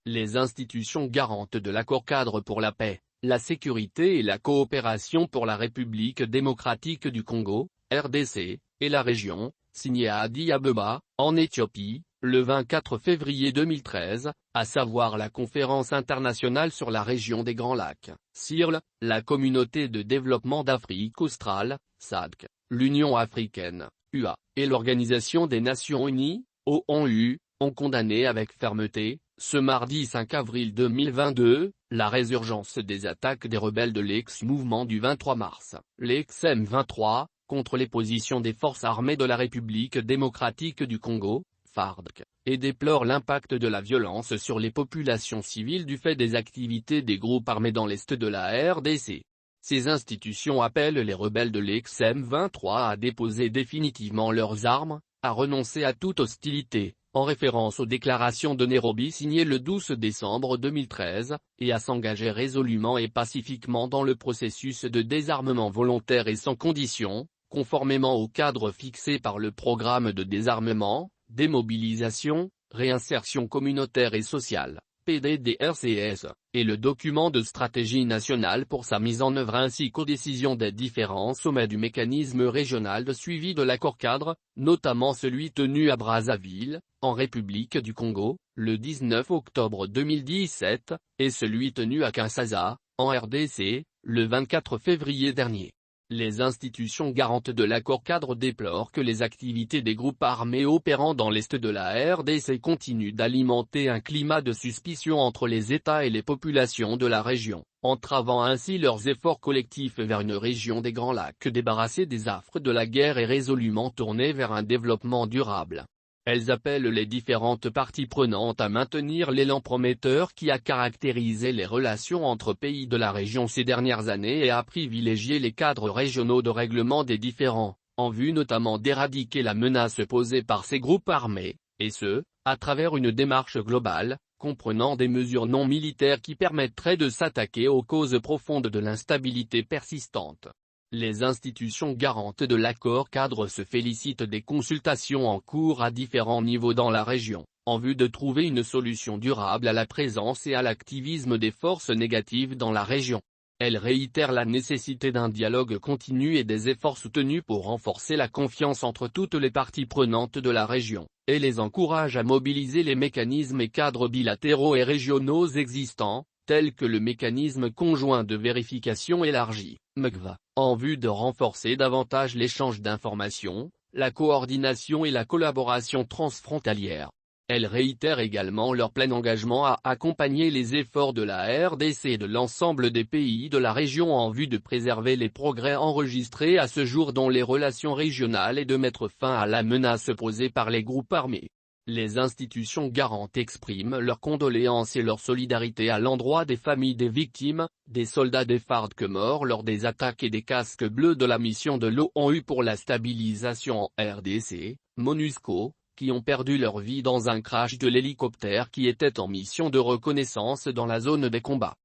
Les institutions garantes de l'accord-cadre pour la paix, la sécurité et la coopération pour la République démocratique du Congo, RDC, et la région, signé à Addis Abeba, en Éthiopie, le 24 février 2013, à savoir la Conférence internationale sur la région des Grands Lacs, CIRL, la Communauté de développement d'Afrique australe, SADC, l'Union africaine, UA, et l'Organisation des Nations Unies, ONU, ont condamné avec fermeté, ce mardi 5 avril 2022, la résurgence des attaques des rebelles de l'ex-mouvement du 23 mars, l'ex-M23, contre les positions des forces armées de la République démocratique du Congo, FARDC, et déplore l'impact de la violence sur les populations civiles du fait des activités des groupes armés dans l'est de la RDC. Ces institutions appellent les rebelles de l'ex-M23 à déposer définitivement leurs armes, à renoncer à toute hostilité, en référence aux déclarations de Nairobi signées le 12 décembre 2013, et à s'engager résolument et pacifiquement dans le processus de désarmement volontaire et sans condition, conformément au cadre fixé par le programme de désarmement, démobilisation, réinsertion communautaire et sociale, PDDRCS, et le document de stratégie nationale pour sa mise en œuvre ainsi qu'aux décisions des différents sommets du mécanisme régional de suivi de l'accord-cadre, notamment celui tenu à Brazzaville, en République du Congo, le 19 octobre 2017, et celui tenu à Kinshasa, en RDC, le 24 février dernier. Les institutions garantes de l'accord-cadre déplorent que les activités des groupes armés opérant dans l'est de la RDC continuent d'alimenter un climat de suspicion entre les États et les populations de la région, entravant ainsi leurs efforts collectifs vers une région des Grands Lacs débarrassée des affres de la guerre et résolument tournée vers un développement durable. Elles appellent les différentes parties prenantes à maintenir l'élan prometteur qui a caractérisé les relations entre pays de la région ces dernières années et à privilégier les cadres régionaux de règlement des différends, en vue notamment d'éradiquer la menace posée par ces groupes armés, et ce, à travers une démarche globale, comprenant des mesures non militaires qui permettraient de s'attaquer aux causes profondes de l'instabilité persistante. Les institutions garantes de l'accord-cadre se félicitent des consultations en cours à différents niveaux dans la région, en vue de trouver une solution durable à la présence et à l'activisme des forces négatives dans la région. Elles réitèrent la nécessité d'un dialogue continu et des efforts soutenus pour renforcer la confiance entre toutes les parties prenantes de la région, et les encouragent à mobiliser les mécanismes et cadres bilatéraux et régionaux existants, tels que le mécanisme conjoint de vérification élargi, MECVA, en vue de renforcer davantage l'échange d'informations, la coordination et la collaboration transfrontalière. Elles réitèrent également leur plein engagement à accompagner les efforts de la RDC et de l'ensemble des pays de la région en vue de préserver les progrès enregistrés à ce jour dans les relations régionales et de mettre fin à la menace posée par les groupes armés. Les institutions garantes expriment leurs condoléances et leur solidarité à l'endroit des familles des victimes, des soldats des FARDC morts lors des attaques et des casques bleus de la mission de l'ONU pour la stabilisation en RDC, MONUSCO, qui ont perdu leur vie dans un crash de l'hélicoptère qui était en mission de reconnaissance dans la zone des combats.